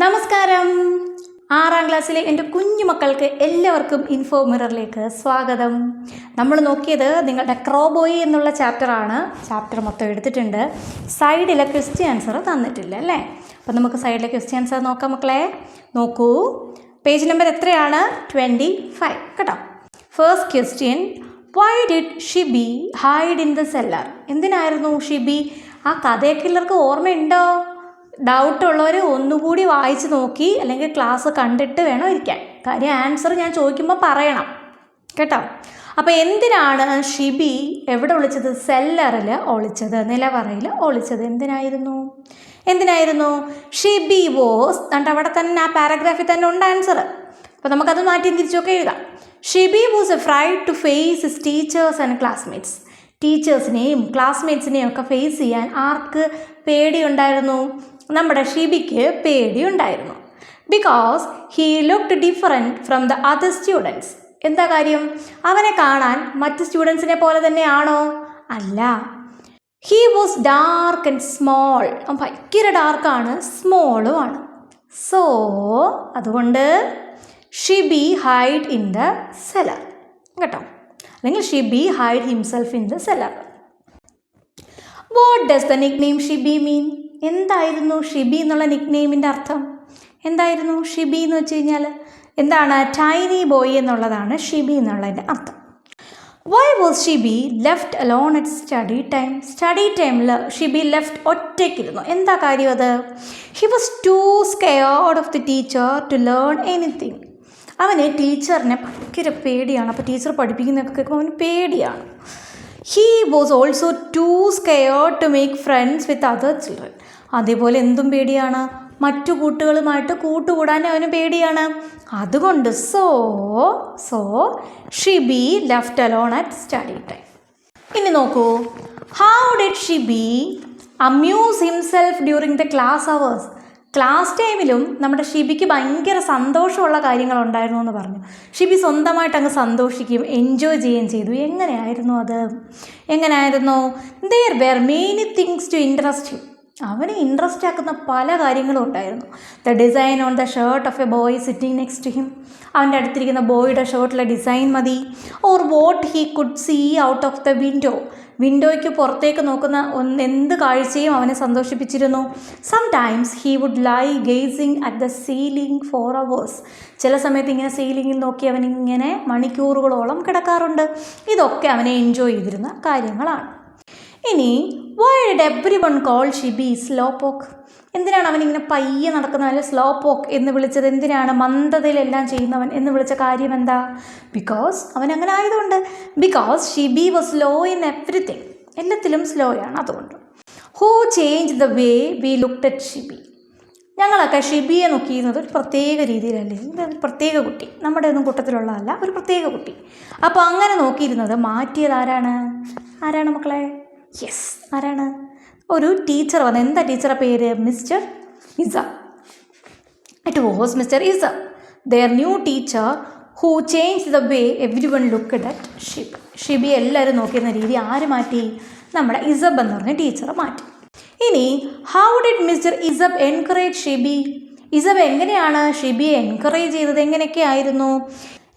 നമസ്കാരം. 6ാം ക്ലാസ്സിലെ എൻ്റെ കുഞ്ഞു മക്കൾക്ക് എല്ലാവർക്കും ഇൻഫോ മിററിലേക്ക് സ്വാഗതം. നമ്മൾ നോക്കിയത് നിങ്ങളുടെ ക്രോബോയ് എന്നുള്ള ചാപ്റ്ററാണ്. ചാപ്റ്റർ മൊത്തം എടുത്തിട്ടുണ്ട്. സൈഡിലെ ക്വസ്റ്റ്യൻ ആൻസർ തന്നിട്ടില്ല അല്ലേ? അപ്പോൾ നമുക്ക് സൈഡിലെ ക്വസ്റ്റ്യൻ ആൻസർ നോക്കാം മക്കളെ. നോക്കൂ, പേജ് നമ്പർ എത്രയാണ്? 25 കേട്ടോ. First question, why did Shibi hide in the seller? എന്തിനായിരുന്നു ഷിബി? ആ കഥയൊക്കെ എല്ലാവർക്കും ഓർമ്മയുണ്ടോ? ഡൗട്ടുള്ളവർ ഒന്നുകൂടി വായിച്ച് നോക്കി അല്ലെങ്കിൽ ക്ലാസ് കണ്ടിട്ട് വേണം ഇരിക്കാൻ. കാര്യം ആൻസർ ഞാൻ ചോദിക്കുമ്പോൾ പറയണം കേട്ടോ. അപ്പോൾ എന്തിനാണ് ഷിബി എവിടെ ഒളിച്ചത്? സെല്ലറിൽ ഒളിച്ചത്, നിലവറയിൽ ഒളിച്ചത്. എന്തിനായിരുന്നു? ഷിബി വോസ്, അവിടെ തന്നെ ആ പാരഗ്രാഫിൽ തന്നെ ഉണ്ട് ആൻസർ. അപ്പോൾ നമുക്കത് മാറ്റി തിരിച്ചൊക്കെ എഴുതാം. Shibi was afraid to face his teachers and classmates. ടീച്ചേഴ്സിനെയും ക്ലാസ്മേറ്റ്സിനെയും ഒക്കെ ഫേസ് ചെയ്യാൻ ആർക്ക് പേടിയുണ്ടായിരുന്നു? നമ്മുടെ ഷിബിക്ക് പേടിയുണ്ടായിരുന്നു. Because he looked different from the other students. എന്താ കാര്യം? അവനെ കാണാൻ മറ്റ് സ്റ്റുഡൻസിനെ പോലെ തന്നെയാണോ? അല്ല. He was dark and small. ഭയങ്കര ഡാർക്കാണ്, സ്മോളുമാണ്. സോ അതുകൊണ്ട് Shibi hide in the cellar കേട്ടോ, അല്ലെങ്കിൽ Shibi hide himself in the cellar. What does the nickname Shibi മീൻ? എന്തായിരുന്നു ഷിബി എന്നുള്ള നിക് നെയിമിൻ്റെ അർത്ഥം? എന്തായിരുന്നു ഷിബി എന്ന് വെച്ച് കഴിഞ്ഞാൽ? എന്താണ്? ടൈനി ബോയ് എന്നുള്ളതാണ് ഷിബി എന്നുള്ളതിൻ്റെ അർത്ഥം. Why was Shibi left alone at study time? Study ടൈമിൽ ഷിബി ലെഫ്റ്റ് ഒറ്റയ്ക്കിരുന്നു. എന്താ കാര്യം അത്? He was too scared of the teacher to learn anything. അവന് ടീച്ചറിനെ ഭയങ്കര പേടിയാണ്. അപ്പോൾ ടീച്ചർ പഠിപ്പിക്കുന്നതൊക്കെ കേൾക്കുമ്പോൾ അവന് പേടിയാണ്. He was also too scared to make friends with other children. അതേപോലെ എന്തും പേടിയാണ്, മറ്റു കൂട്ടുകളുമായിട്ട് കൂട്ടുകൂടാൻ അവന് പേടിയാണ്. അതുകൊണ്ട് so Shibi left alone at study time. ഇനി നോക്കൂ, how did Shibi amuse himself during the class hours? Class ടൈമിലും നമ്മുടെ ഷിബിക്ക് ഭയങ്കര സന്തോഷമുള്ള കാര്യങ്ങളുണ്ടായിരുന്നു എന്ന് പറഞ്ഞു. ഷിബി സ്വന്തമായിട്ട് അങ്ങ് സന്തോഷിക്കുകയും എൻജോയ് ചെയ്യുകയും ചെയ്തു. എങ്ങനെയായിരുന്നു അത്? There were many things to interest him. അവന് ഇൻട്രസ്റ്റ് ആക്കുന്ന പല കാര്യങ്ങളും ഉണ്ടായിരുന്നു. The design on the shirt of a boy sitting next to him. അവൻ്റെ അടുത്തിരിക്കുന്ന ബോയുടെ ഷർട്ടിലെ ഡിസൈൻ മതി. Or what he could see out of the window. വിൻഡോയ്ക്ക് പുറത്തേക്ക് നോക്കുന്ന എന്ത് കാഴ്ചയും അവനെ സന്തോഷിപ്പിച്ചിരുന്നു. Sometimes he would lie gazing at the ceiling for hours. ചില സമയത്ത് ഇങ്ങനെ സീലിങ്ങിൽ നോക്കി അവനിങ്ങനെ മണിക്കൂറുകളോളം കിടക്കാറുണ്ട്. ഇതൊക്കെ അവനെ എൻജോയ് ചെയ്തിരുന്ന കാര്യങ്ങളാണ്. ഇനി why did everyone call Shibi slow പോക്ക്? എന്തിനാണ് അവനിങ്ങനെ പയ്യെ നടക്കുന്നവൻ സ്ലോ പോക്ക് എന്ന് വിളിച്ചത്? എന്തിനാണ് മന്ദതയിലെല്ലാം ചെയ്യുന്നവൻ എന്ന് വിളിച്ച കാര്യം എന്താ? ബിക്കോസ് അവൻ അങ്ങനെ ആയതുകൊണ്ട്. Because Shibi was slow in everything. എല്ലാത്തിലും സ്ലോയാണ്. അതുകൊണ്ട്. Who change the way we looked at Shibi? ഞങ്ങളൊക്കെ ഷിബിയെ നോക്കിയിരുന്നത് ഒരു പ്രത്യേക രീതിയിലല്ലേ. ഇതൊരു പ്രത്യേക കുട്ടി, നമ്മുടെ ഒന്നും കൂട്ടത്തിലുള്ളതല്ല, ഒരു പ്രത്യേക കുട്ടി. അപ്പോൾ അങ്ങനെ നോക്കിയിരുന്നത് മാറ്റിയത് ആരാണ് മക്കളെ? യെസ്, ആരാണ്? ഒരു ടീച്ചർ വന്നു. എന്താ ടീച്ചറുടെ പേര്? Mister Isa. It was mister Isa, their new teacher, who change the way everyone looked at Shibi. Shibi എല്ലാവരും നോക്കിയിരുന്ന രീതി ആര് മാറ്റി? നമ്മുടെ ഇസബ് എന്ന് പറഞ്ഞ ടീച്ചർ മാറ്റി. ഇനി how did mister Isab encourage Shibi? Isab എങ്ങനെയാണ് ഷിബിയെ എൻകറേജ് ചെയ്തത്?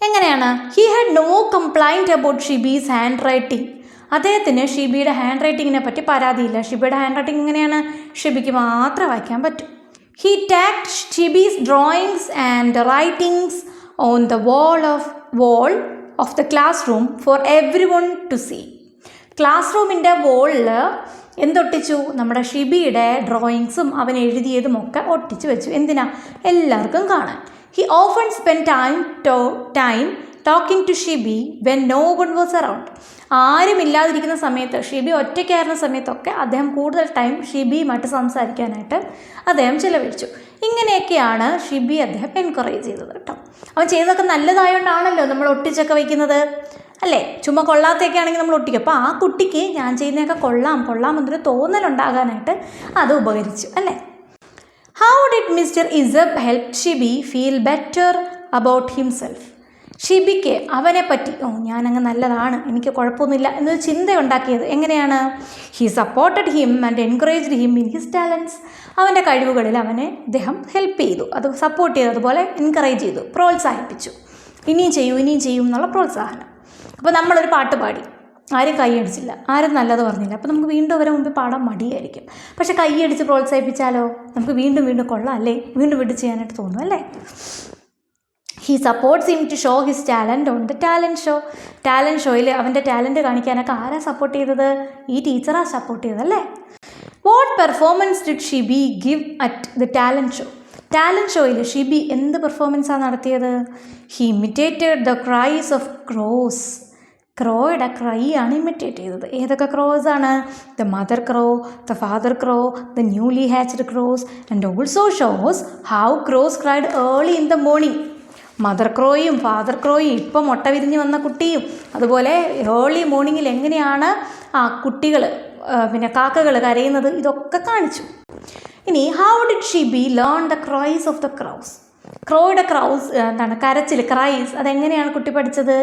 എങ്ങനെയാണ്? He had no complaint about Shibi's handwriting. അദ്ദേഹത്തിന് ഷിബിയുടെ ഹാൻഡ് റൈറ്റിങ്ങിനെ പറ്റി പരാതിയില്ല. ഷിബിയുടെ ഹാൻഡ് റൈറ്റിംഗ് എങ്ങനെയാണ്? ഷിബിക്ക് മാത്രം വായിക്കാൻ പറ്റും. He tacked Shibi's drawings and writings on the wall of the classroom for everyone to see. Class റൂമിൻ്റെ വോളിൽ എന്തൊട്ടിച്ചു? നമ്മുടെ ഷിബിയുടെ ഡ്രോയിങ്സും അവൻ എഴുതിയതും ഒക്കെ ഒട്ടിച്ചു വെച്ചു. എന്തിനാ? എല്ലാവർക്കും കാണാൻ. He often spend time talking to Shibi when no one was around. ആരും ഇല്ലാതിരിക്കുന്ന സമയത്ത്, ഷിബി ഒറ്റയ്ക്കായിരുന്ന സമയത്തൊക്കെ അദ്ദേഹം കൂടുതൽ ടൈം ഷിബിയുമായിട്ട് സംസാരിക്കാനായിട്ട് അദ്ദേഹം ചിലവഴിച്ചു. ഇങ്ങനെയൊക്കെയാണ് ഷിബി അദ്ദേഹം എൻകറേജ് ചെയ്തത് കേട്ടോ. അവൻ ചെയ്തതൊക്കെ നല്ലതായതുകൊണ്ടാണല്ലോ നമ്മൾ ഒട്ടിച്ചൊക്കെ വയ്ക്കുന്നത് അല്ലേ? ചുമ്മാ കൊള്ളാത്തൊക്കെ ആണെങ്കിൽ നമ്മൾ ഒട്ടിക്കും. അപ്പോൾ ആ കുട്ടിക്ക് ഞാൻ ചെയ്യുന്നതൊക്കെ കൊള്ളാം എന്നൊരു തോന്നലുണ്ടാകാനായിട്ട് അത് ഉപകരിച്ചു അല്ലേ? How did mister Isab help Shibi feel better about himself? ഷിബിക്ക് അവനെ പറ്റി ഞാനങ്ങ് നല്ലതാണ്, എനിക്ക് കുഴപ്പമൊന്നുമില്ല എന്നൊരു ചിന്തയുണ്ടാക്കിയത് എങ്ങനെയാണ്? He supported him and encouraged him in his talents. അവൻ്റെ കഴിവുകളിൽ അവനെ അദ്ദേഹം ഹെൽപ്പ് ചെയ്തു, അത് സപ്പോർട്ട് ചെയ്തു, അതുപോലെ എൻകറേജ് ചെയ്തു, പ്രോത്സാഹിപ്പിച്ചു. ഇനിയും ചെയ്യും എന്നുള്ള പ്രോത്സാഹനം. അപ്പോൾ നമ്മളൊരു പാട്ട് പാടി, ആരും കൈയടിച്ചില്ല, ആരും നല്ലത് പറഞ്ഞില്ല, അപ്പോൾ നമുക്ക് വീണ്ടും അവരെ മുമ്പിൽ പാടാൻ മടിയായിരിക്കും. പക്ഷെ കൈയടിച്ച് പ്രോത്സാഹിപ്പിച്ചാലോ നമുക്ക് വീണ്ടും കൊള്ളാം അല്ലേ, വീണ്ടും ചെയ്യാനായിട്ട് തോന്നും അല്ലേ? He supports him to show his talent on the talent ഷോയിൽ അവൻ്റെ ടാലൻറ്റ് കാണിക്കാനൊക്കെ ആരാ സപ്പോർട്ട് ചെയ്തത്? ഈ ടീച്ചറാ സപ്പോർട്ട് ചെയ്തതല്ലേ? What performance did Shibi give at the talent ഷോയിൽ ഷിബി എന്ത് പെർഫോമൻസാണ് നടത്തിയത്? He imitated the cries of crows. ക്രോയുടെ ക്രൈ ആണ് ഇമിറ്റേറ്റ് ചെയ്തത്. ഏതൊക്കെ ക്രോസ് ആണ്? The mother crow, the father crow, the newly hatched crows and also shows how crows cried early in the morning. Mother ക്രോയും father ക്രോയും ഇപ്പം മുട്ട വിരിഞ്ഞ് വന്ന കുട്ടിയും അതുപോലെ ഏർലി മോർണിംഗിൽ എങ്ങനെയാണ് കുട്ടികൾ കാക്കകൾ കരയുന്നത്, ഇതൊക്കെ കാണിച്ചു. ഇനി how did Shibi learn the cries of the crows. ക്രോയുടെ കരച്ചിൽ, ക്രൈസ്, അതെങ്ങനെയാണ് കുട്ടി പഠിച്ചത്?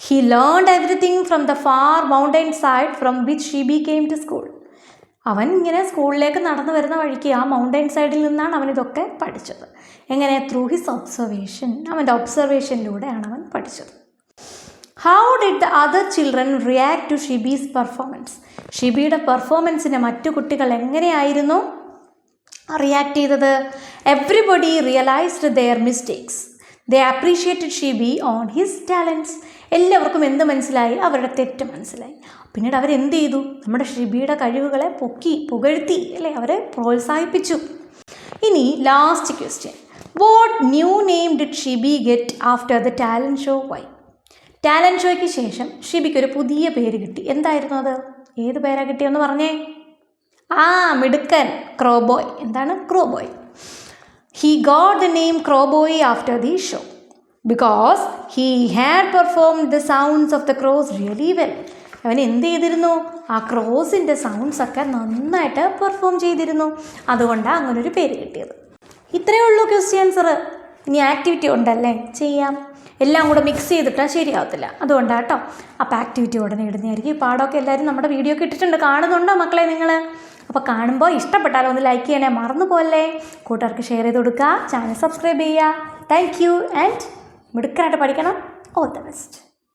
He learned everything from the far mountain side from which Shibi came to school. അവൻ ഇങ്ങനെ സ്കൂളിലേക്ക് നടന്നു വരുന്ന വഴിക്ക് ആ മൗണ്ടൈൻ സൈഡിൽ നിന്നാണ് അവനിതൊക്കെ പഠിച്ചത്. എങ്ങനെ? Through his observation. അവൻ്റെ ഒബ്സർവേഷനിലൂടെയാണ് അവൻ പഠിച്ചത്. How did the other children react to Shibi's performance. ഷിബിയുടെ പെർഫോമൻസിന് മറ്റു കുട്ടികൾ എങ്ങനെയായിരുന്നു റിയാക്ട് ചെയ്തത്? Everybody realised their mistakes. They appreciated Shibi on his talents. എല്ലാവർക്കും എന്ത് മനസ്സിലായി? അവരുടെ തെറ്റ് മനസ്സിലായി. പിന്നീട് അവരെന്ത് ചെയ്തു? നമ്മുടെ ഷിബിയുടെ കഴിവുകളെ പുകഴ്ത്തി അല്ലേ, അവരെ പ്രോത്സാഹിപ്പിച്ചു. ഇനി last question, what new name did Shibi get after the talent show? Why? Talent ഷോയ്ക്ക് ശേഷം ഷിബിക്ക് ഒരു പുതിയ പേര് കിട്ടി. എന്തായിരുന്നു അത്? ഏത് പേരാണ് കിട്ടിയെന്ന് പറഞ്ഞേ? മിടുക്കൻ, ക്രോബോയ്. എന്താണ്? ക്രോബോയ്. He got the name Crowboy after the show because he had performed the sounds of the crows really well. അവൻ എന്ത് ചെയ്തിരുന്നു? ആ ക്രോസിൻ്റെ സൗണ്ട്സ് ഒക്കെ നന്നായിട്ട് പെർഫോം ചെയ്തിരുന്നു. അതുകൊണ്ടാണ് അങ്ങനൊരു പേര് കിട്ടിയത്. ഇത്രയേ ഉള്ളൂ ക്വസ്റ്റ്യൻ ആൻസർ. ഇനി ആക്ടിവിറ്റി ഉണ്ടല്ലേ, ചെയ്യാം. എല്ലാം കൂടെ മിക്സ് ചെയ്തിട്ടാൽ ശരിയാവത്തില്ല, അതുകൊണ്ടാണ് കേട്ടോ. അപ്പോൾ ആക്ടിവിറ്റി ഉടനെ ഇടുന്നതായിരിക്കും. ഈ പാടമൊക്കെ എല്ലാവരും നമ്മുടെ വീഡിയോ ഒക്കെ ഇട്ടിട്ടുണ്ട്, കാണുന്നുണ്ടോ മക്കളെ നിങ്ങൾ? അപ്പോൾ കാണുമ്പോൾ ഇഷ്ടപ്പെട്ടാലോ ഒന്ന് ലൈക്ക് ചെയ്യണേ, മറന്നു പോലെ. കൂട്ടുകാർക്ക് ഷെയർ ചെയ്ത് കൊടുക്കുക, ചാനൽ സബ്സ്ക്രൈബ് ചെയ്യുക. താങ്ക് യു ആൻഡ് മിടുക്കനായിട്ട് പഠിക്കണം. All the best.